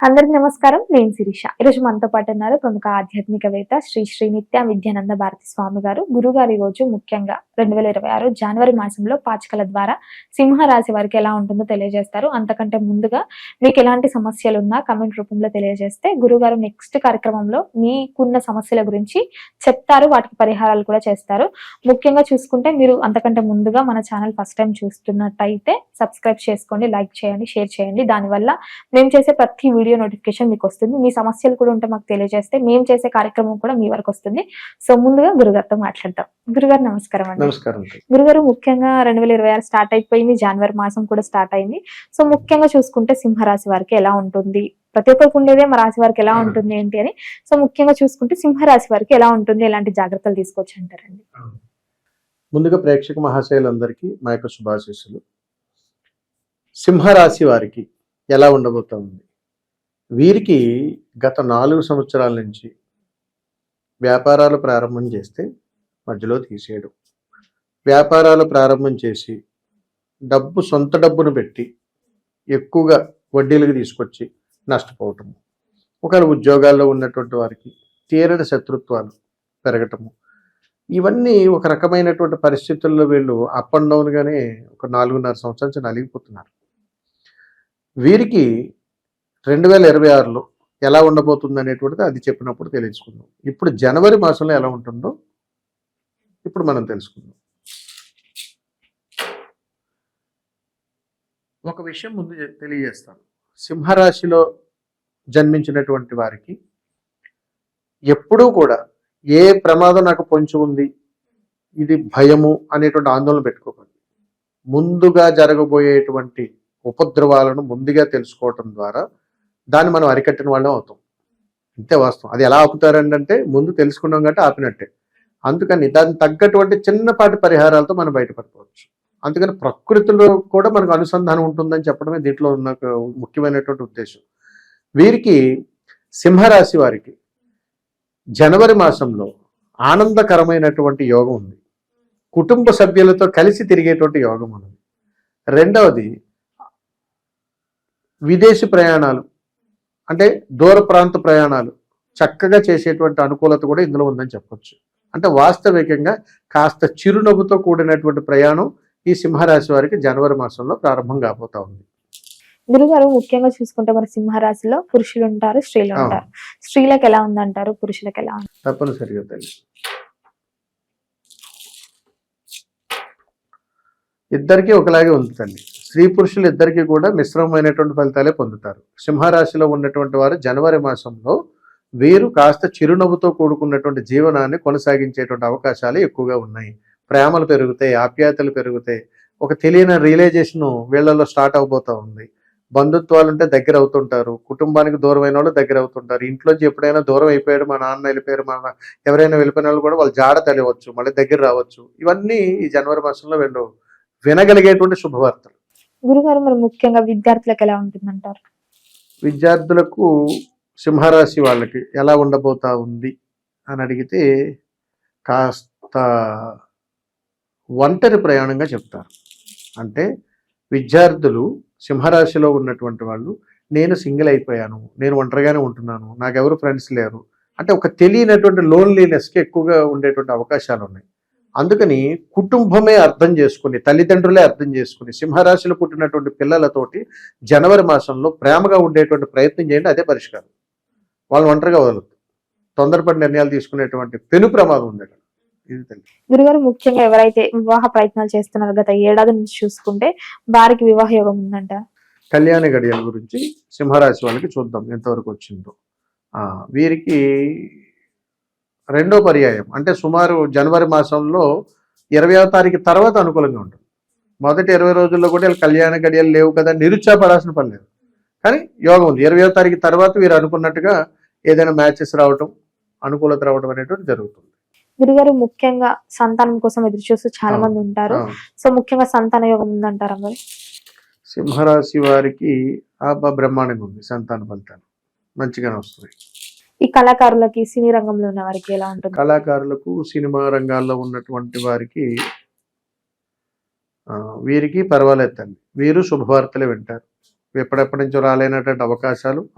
అందరికి నమస్కారం. నేను శిరీష. ఈరోజు మనతో పాటు ఉన్నారు ప్రముఖ ఆధ్యాత్మికవేత్త శ్రీ శ్రీ నిత్య విద్యానంద భారతి స్వామి గారు. గురుగారు ఈ రోజు ముఖ్యంగా 2026 జనవరి మాసంలో పాచికల ద్వారా సింహరాశి వారికి ఎలా ఉంటుందో తెలియజేస్తారు. అంతకంటే ముందుగా మీకు ఎలాంటి సమస్యలు ఉన్నా కమెంట్ రూపంలో తెలియజేస్తే గురుగారు నెక్స్ట్ కార్యక్రమంలో మీకున్న సమస్యల గురించి చెప్తారు, వాటికి పరిహారాలు కూడా చేస్తారు. ముఖ్యంగా చూసుకుంటే మీరు అంతకంటే ముందుగా మన ఛానల్ ఫస్ట్ టైం చూస్తున్నట్టయితే సబ్స్క్రైబ్ చేసుకోండి, లైక్ చేయండి, షేర్ చేయండి. దానివల్ల మేము చేసే ప్రతి వీడియో నోటిఫికేషన్ మీకు వస్తుంది. మీ సమస్యలు కూడా ఉంటే మాకు తెలియజేస్తే మేము చేసే కార్యక్రమం కూడా మీ వరకు వస్తుంది. సో ముందుగా గురుగారితో మాట్లాడతాం. గురుగారు నమస్కారం అండి. నమస్కారం. గురుగారు ముఖ్యంగా 2026 స్టార్ట్ అయిపోయింది, జనవరి మాసం కూడా స్టార్ట్ అయింది. సో ముఖ్యంగా చూసుకుంటే సింహరాశి వారికి ఎలా ఉంటుంది, ప్రతి ఒక్కరికి ఉండేదే మా రాశి వారికి ఎలా ఉంటుంది ఏంటి అని. సో ముఖ్యంగా చూసుకుంటే సింహరాశి వారికి ఎలా ఉంటుంది, ఎలాంటి జాగ్రత్తలు తీసుకోవచ్చు అంటారండి? ముందుగా ప్రేక్షక మహాశయులందరికీ మా యొక్క శుభాశీస్సులు. సింహరాశి వారికి ఎలా ఉండబోతోంది? వీరికి గత 4 సంవత్సరాల నుంచి వ్యాపారాలు ప్రారంభం చేస్తే మధ్యలో తీసేయడం, వ్యాపారాలు ప్రారంభం చేసి సొంత డబ్బును పెట్టి ఎక్కువగా వడ్డీలకు తీసుకొచ్చి నష్టపోవటము, ఒకవేళ ఉద్యోగాల్లో ఉన్నటువంటి వారికి తీరని శత్రుత్వాలు పెరగటము, ఇవన్నీ ఒక రకమైనటువంటి పరిస్థితుల్లో వీళ్ళు అప్ అండ్ డౌన్గానే ఒక 4.5 సంవత్సరాల నుంచి నలిగిపోతున్నారు. వీరికి 2026లో ఎలా ఉండబోతుంది అనేటువంటిది అది చెప్పినప్పుడు తెలుసుకుందాం. ఇప్పుడు జనవరి మాసంలో ఎలా ఉంటుందో ఇప్పుడు మనం తెలుసుకుందాం. ఒక విషయం ముందు తెలియజేస్తాను. సింహరాశిలో జన్మించినటువంటి వారికి ఎప్పుడూ కూడా ఏ ప్రమాదం నాకు పొంచి ఉంది, ఇది భయము అనేటువంటి ఆందోళన పెట్టుకోకండి. ముందుగా జరగబోయేటువంటి ఉపద్రవాలను ముందుగా తెలుసుకోవటం ద్వారా దాన్ని మనం అరికట్టిన వాళ్ళం అవుతాం. అంతే వాస్తవం. అది ఎలా ఆపుతారండి అంటే ముందు తెలుసుకున్నాం కాబట్టి ఆపినట్టే. అందుకని దానికి తగ్గటువంటి చిన్నపాటి పరిహారాలతో మనం బయటపడిపోవచ్చు. అందుకని ప్రకృతిలో కూడా మనకు అనుసంధానం ఉంటుందని చెప్పడమే దీంట్లో ఉన్న ముఖ్యమైనటువంటి ఉద్దేశం. వీరికి సింహరాశి వారికి జనవరి మాసంలో ఆనందకరమైనటువంటి యోగం ఉంది. కుటుంబ సభ్యులతో కలిసి తిరిగేటువంటి యోగం ఉన్నది. రెండవది విదేశీ ప్రయాణాలు, అంటే దూర ప్రాంత ప్రయాణాలు చక్కగా చేసేటువంటి అనుకూలత కూడా ఇందులో ఉందని చెప్పొచ్చు. అంటే వాస్తవికంగా కాస్త చిరునవ్వుతో కూడినటువంటి ప్రయాణం ఈ సింహరాశి వారికి జనవరి మాసంలో ప్రారంభం కాబోతా ఉంది. గురుగారు ముఖ్యంగా చూసుకుంటే మన సింహరాశిలో పురుషులు ఉంటారు, స్త్రీలు ఉంటారు. స్త్రీలకు ఎలా ఉందంటారు, పురుషులకు ఎలా ఉంది? తప్పనిసరిగా తెలుసు. ఇద్దరికీ ఒకలాగే ఉంది తల్లి. స్త్రీ పురుషులు ఇద్దరికీ కూడా మిశ్రమమైనటువంటి ఫలితాలే పొందుతారు. సింహరాశిలో ఉన్నటువంటి వారు జనవరి మాసంలో వీరు కాస్త చిరునవ్వుతో కూడుకున్నటువంటి జీవనాన్ని కొనసాగించేటువంటి అవకాశాలు ఎక్కువగా ఉన్నాయి. ప్రేమలు పెరుగుతాయి, ఆప్యాయతలు పెరుగుతాయి. ఒక తెలియని రియలైజేషన్ వీళ్ళలో స్టార్ట్ అవబోతూ ఉంది. బంధుత్వాలు ఉంటే దగ్గర అవుతుంటారు, కుటుంబానికి దూరమైన వాళ్ళు దగ్గర అవుతుంటారు. ఇంట్లోంచి ఎప్పుడైనా దూరం అయిపోయాడు, మా నాన్న వెళ్ళిపోయారు, మా ఎవరైనా వెళ్ళిపోయిన వాళ్ళు కూడా వాళ్ళు జాడ తెలియవచ్చు, మళ్ళీ దగ్గర రావచ్చు. ఇవన్నీ ఈ జనవరి మాసంలో వీళ్ళు వినగలిగేటువంటి శుభవార్తలు. గురుగారు మరి ముఖ్యంగా విద్యార్థులకు ఎలా ఉంటుందంటారు? విద్యార్థులకు సింహరాశి వాళ్ళకి ఎలా ఉండబోతా ఉంది అని అడిగితే కాస్త ఒంటరి ప్రయాణంగా చెప్తారు. అంటే విద్యార్థులు సింహరాశిలో ఉన్నటువంటి వాళ్ళు నేను సింగిల్ అయిపోయాను, నేను ఒంటరిగానే ఉంటున్నాను, నాకెవరు ఫ్రెండ్స్ లేరు అంటే ఒక తెలియనటువంటి లోన్లీనెస్కి ఎక్కువగా ఉండేటువంటి అవకాశాలు ఉన్నాయి. అందుకని కుటుంబమే అర్థం చేసుకుని, తల్లిదండ్రులే అర్థం చేసుకుని సింహరాశిలో పుట్టినటువంటి పిల్లలతోటి జనవరి మాసంలో ప్రేమగా ఉండేటువంటి ప్రయత్నం చేయండి. అదే పరిష్కారం. వాళ్ళని ఒంటరిగా వదలదు. తొందరపడి నిర్ణయాలు తీసుకునేటువంటి పెను ప్రమాదం ఉంది. గురుగారు ముఖ్యంగా ఎవరైతే వివాహ ప్రయత్నాలు చేస్తున్నారో గత ఏడాది నుంచి చూసుకుంటే వారికి వివాహ యోగం ఉందంట. కళ్యాణ గడియల గురించి సింహరాశి వాళ్ళకి చూద్దాం ఎంతవరకు వచ్చిందో. వీరికి రెండో పర్యాయం అంటే సుమారు జనవరి మాసంలో 20వ తారీఖు తర్వాత అనుకూలంగా ఉంటుంది. మొదటి 20 రోజుల్లో కూడా కళ్యాణ గడియలు లేవు కదా, నిరుత్సాహపడాల్సిన పని లేదు. కానీ యోగం ఉంది. 20వ తారీఖు తర్వాత వీరు అనుకున్నట్టుగా ఏదైనా మ్యాచెస్ రావటం, అనుకూలత రావడం అనేటువంటి జరుగుతుంది. గురుగారు ముఖ్యంగా సంతానం కోసం ఎదురు చూస్తూ చాలా మంది ఉంటారు. సో ముఖ్యంగా సంతాన యోగం ఉందంటారా మరి? సింహరాశి వారికి బ్రహ్మాండంగా ఉంది. సంతాన ఫలితాలు మంచిగానే వస్తుంది. ఈ కళాకారులకి, సినీ రంగంలో ఉన్న వారికి ఎలా ఉంటుంది? కళాకారులకు, సినిమా రంగాల్లో ఉన్నటువంటి వారికి వీరికి పర్వాలేదు తల్లి. వీరు శుభవార్తలే వింటారు. ఎప్పుడెప్పటి నుంచో రాలేనటువంటి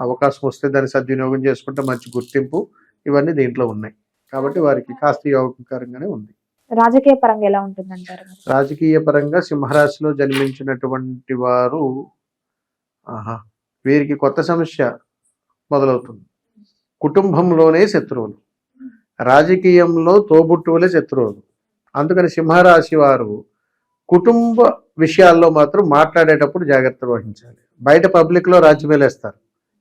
అవకాశం వస్తే దాన్ని సద్వినియోగం చేసుకుంటే మంచి గుర్తింపు ఇవన్నీ దీంట్లో ఉన్నాయి. కాబట్టి వారికి కాస్త యోగకరంగానే ఉంది. రాజకీయ పరంగా ఎలా ఉంటుందంటారు? రాజకీయ పరంగా సింహరాశిలో జన్మించినటువంటి వారు వీరికి కొత్త సమస్య మొదలవుతుంది. కుటుంబంలోనే శత్రువులు, రాజకీయంలో తోబుట్టువులే శత్రువులు. అందుకని సింహరాశి వారు కుటుంబ విషయాల్లో మాత్రం మాట్లాడేటప్పుడు జాగ్రత్త వహించాలి. బయట పబ్లిక్ లో రాజ్యమేలేస్తారు.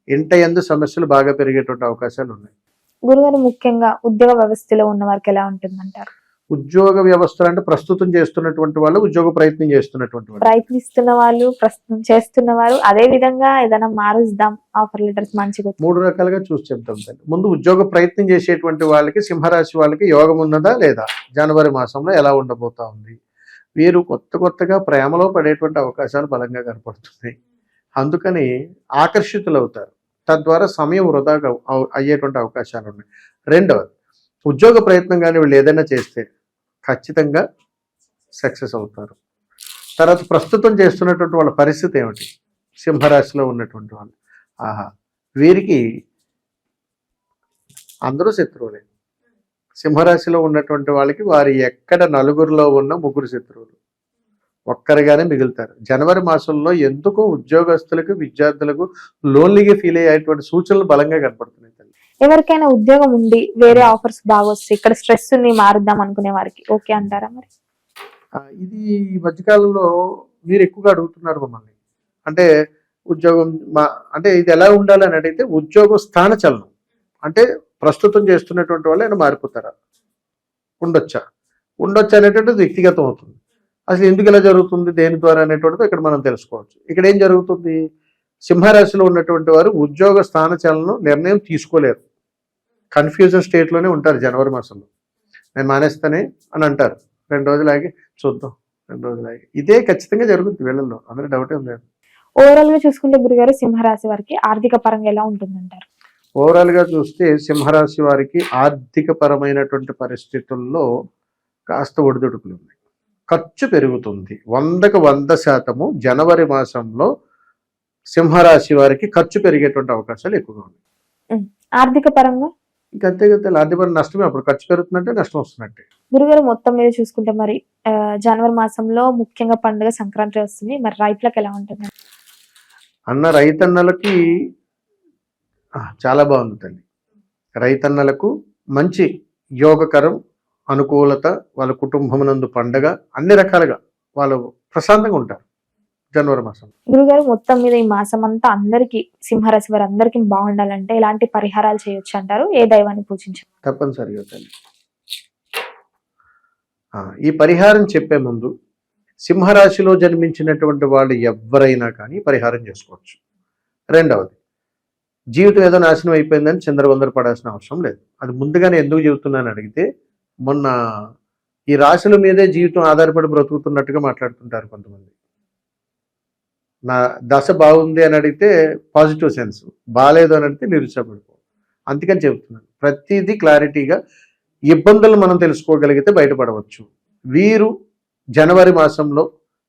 ఇంట యందు సమస్యలు బాగా పెరిగేటువంటి అవకాశాలు ఉన్నాయి. గురుగారు, ముఖ్యంగా ఉద్యోగ వ్యవస్థలో ఉన్న వారికి ఎలా ఉంటుందంటారు? ఉద్యోగ వ్యవస్థలు అంటే ప్రస్తుతం చేస్తున్నటువంటి వాళ్ళు, ఉద్యోగ ప్రయత్నం చేస్తున్నటువంటి వాళ్ళు, ప్రయత్నిస్తున్న వాళ్ళు, ప్రస్తుతం చేస్తున్న వారు, అదే విధంగా ఏదైనా మారుద్దాం ఆఫర్ లెటర్స్ మంచిగా 3 రకాలుగా చూసి చెప్తాం. ముందు ఉద్యోగ ప్రయత్నం చేసేటువంటి వాళ్ళకి, సింహరాశి వాళ్ళకి యోగం ఉన్నదా లేదా, జనవరి మాసంలో ఎలా ఉండబోతా ఉంది. వీరు కొత్తగా ప్రేమలో పడేటువంటి అవకాశాలు బలంగా కనపడుతున్నాయి. అందుకని ఆకర్షితులు అవుతారు. తద్వారా సమయం వృధాగా అయ్యేటువంటి అవకాశాలు ఉన్నాయి. రెండవది, ఉద్యోగ ప్రయత్నం కానీ వీళ్ళు ఏదైనా చేస్తే ఖచ్చితంగా సక్సెస్ అవుతారు. తర్వాత ప్రస్తుతం చేస్తున్నటువంటి వాళ్ళ పరిస్థితి ఏమిటి, సింహరాశిలో ఉన్నటువంటి వాళ్ళు, వీరికి అందరూ శత్రువులే. సింహరాశిలో ఉన్నటువంటి వాళ్ళకి వారి ఎక్కడ నలుగురిలో ఉన్న 3 శత్రువులు ఒక్కరిగానే మిగులుతారు. జనవరి మాసంలో ఎందుకో ఉద్యోగస్తులకు, విద్యార్థులకు లోన్లీగా ఫీల్ అయ్యేటువంటి సూచనలు బలంగా కనపడుతున్నాయి. ఎవరికైనా ఉద్యోగం ఉండి వేరే ఆఫర్స్ బాగా వస్తాయి, ఇక్కడ స్ట్రెస్ ని మారుద్దాం అనుకునే వారికి ఓకే అంటారా? మరి ఇది ఈ మధ్యకాలంలో మీరు ఎక్కువగా అడుగుతున్నారు మమ్మల్ని. అంటే ఉద్యోగం అంటే ఇది ఎలా ఉండాలి అని అడిగితే, ఉద్యోగ స్థాన చలనం అంటే ప్రస్తుతం చేస్తున్నటువంటి వాళ్ళు ఆయన మారిపోతారా, ఉండొచ్చా అనేటువంటిది వ్యక్తిగతం అవుతుంది. అసలు ఎందుకు ఇలా జరుగుతుంది, దేని ద్వారా అనేటువంటిది ఇక్కడ మనం తెలుసుకోవచ్చు. ఇక్కడ ఏం జరుగుతుంది, సింహరాశిలో ఉన్నటువంటి వారు ఉద్యోగ స్థాన చలనం నిర్ణయం తీసుకోలేరు. కన్ఫ్యూజన్ స్టేట్లోనే ఉంటారు. జనవరి మాసంలో నేను మానేస్తానే అని అంటారు. 2 రోజులు ఆగి చూద్దాం, 2 రోజులు ఆగి, ఇదే ఖచ్చితంగా జరుగుతుంది వీళ్ళల్లో, అందులో డౌట్ ఏం లేదు. ఓవరాల్ గా చూసుకుంటే గురుగారు, సింహరాశి వారికి ఆర్థిక పరంగా ఎలా ఉంటుందంటారు? ఓవరాల్ గా చూస్తే సింహరాశి వారికి ఆర్థిక పరమైనటువంటి పరిస్థితుల్లో కాస్త ఒడిదుడుకులు ఉన్నాయి. ఖర్చు పెరుగుతుంది. 100కు 100% జనవరి మాసంలో సింహరాశి వారికి ఖర్చు పెరిగేటువంటి అవకాశాలు ఎక్కువగా ఉన్నాయి. ఆర్థిక పరంగా ఇంకంతే కదా, ఆర్థిక నష్టమే. అప్పుడు ఖర్చు పెరుగుతున్నట్టే నష్టం వస్తున్నట్టే. గురుగారు, మొత్తం మీద చూసుకుంటే మరి జనవరి మాసంలో ముఖ్యంగా పండుగ సంక్రాంతి వస్తుంది. మరి రైతులకు ఎలా ఉంటుంది రైతన్నలకి చాలా బాగుంది తల్లి. రైతన్నలకు మంచి యోగకరం, అనుకూలత, వాళ్ళ కుటుంబమునందు పండగ, అన్ని రకాలుగా వాళ్ళు ప్రశాంతంగా ఉంటారు జనవరి మాసం. గురుగారు, మొత్తం మీద ఈ మాసం అంతా అందరికి, సింహరాశి వారు అందరికి బాగుండాలంటే ఎలాంటి పరిహారాలు చేయొచ్చు అంటారు? ఏ దైవాన్ని పూజించాలి? తప్పనిసరిగా తల్లి, ఈ పరిహారం చెప్పే ముందు సింహరాశిలో జన్మించినటువంటి వాళ్ళు ఎవరైనా కానీ పరిహారం చేసుకోవచ్చు. రెండవది, జీవితం ఏదో నాశనం అయిపోయిందని చిందరవందర పడాల్సిన అవసరం లేదు. అది ముందుగానే ఎందుకు చెబుతున్నాను అడిగితే, మొన్న ఈ రాశుల మీదే జీవితం ఆధారపడి బ్రతుకుతున్నట్టుగా మాట్లాడుతుంటారు కొంతమంది. నా దశ బాగుంది అని అడిగితే పాజిటివ్ సెన్స్, బాగాలేదు అని అడిగితే నిరుత్సాహపడిపో. అందుకని చెబుతున్నాను, ప్రతిదీ క్లారిటీగా ఇబ్బందులు మనం తెలుసుకోగలిగితే బయటపడవచ్చు. వీరు జనవరి మాసంలో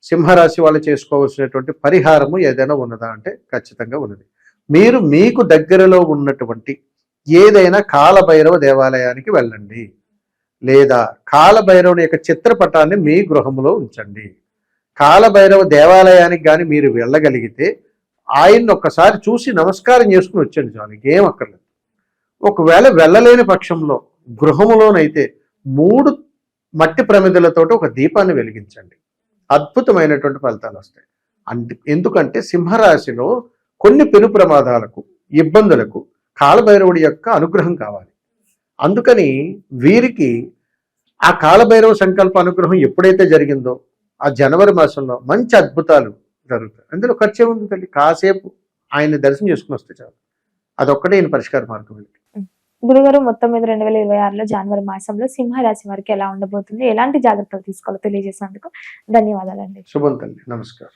సింహరాశి వాళ్ళు చేసుకోవాల్సినటువంటి పరిహారము ఏదైనా ఉన్నదా అంటే ఖచ్చితంగా ఉన్నది. మీరు మీకు దగ్గరలో ఉన్నటువంటి ఏదైనా కాలభైరవ దేవాలయానికి వెళ్ళండి, లేదా కాలభైరవుని యొక్క చిత్రపటాన్ని మీ గృహంలో ఉంచండి. కాలభైరవ దేవాలయానికి కానీ మీరు వెళ్ళగలిగితే ఆయన్ని ఒక్కసారి చూసి నమస్కారం చేసుకుని వచ్చండి చాలు, ఏం అక్కర్లేదు. ఒకవేళ వెళ్ళలేని పక్షంలో గృహములోనైతే 3 మట్టి ప్రమిదలతో ఒక దీపాన్ని వెలిగించండి. అద్భుతమైనటువంటి ఫలితాలు వస్తాయి. ఎందుకంటే సింహరాశిలో కొన్ని పెను ప్రమాదాలకు, ఇబ్బందులకు కాలభైరవుడి యొక్క అనుగ్రహం కావాలి. అందుకని వీరికి ఆ కాలభైరవ సంకల్ప అనుగ్రహం ఎప్పుడైతే జరిగిందో ఆ జనవరి మాసంలో మంచి అద్భుతాలు జరుగుతాయి. అందులో ఖర్చు ఏముంది తల్లి, కాసేపు ఆయన్ని దర్శనం చేసుకుని వస్తే చాలు. అదొక్కటే ఈయన పరిష్కార మార్గం. గురుగారు, మొత్తం మీద 2026లో జనవరి మాసంలో సింహరాశి వారికి ఎలా ఉండబోతుంది, ఎలాంటి జాగ్రత్తలు తీసుకోవాలో తెలియజేసినందుకు ధన్యవాదాలండి. శుభం తల్లి, నమస్కారం.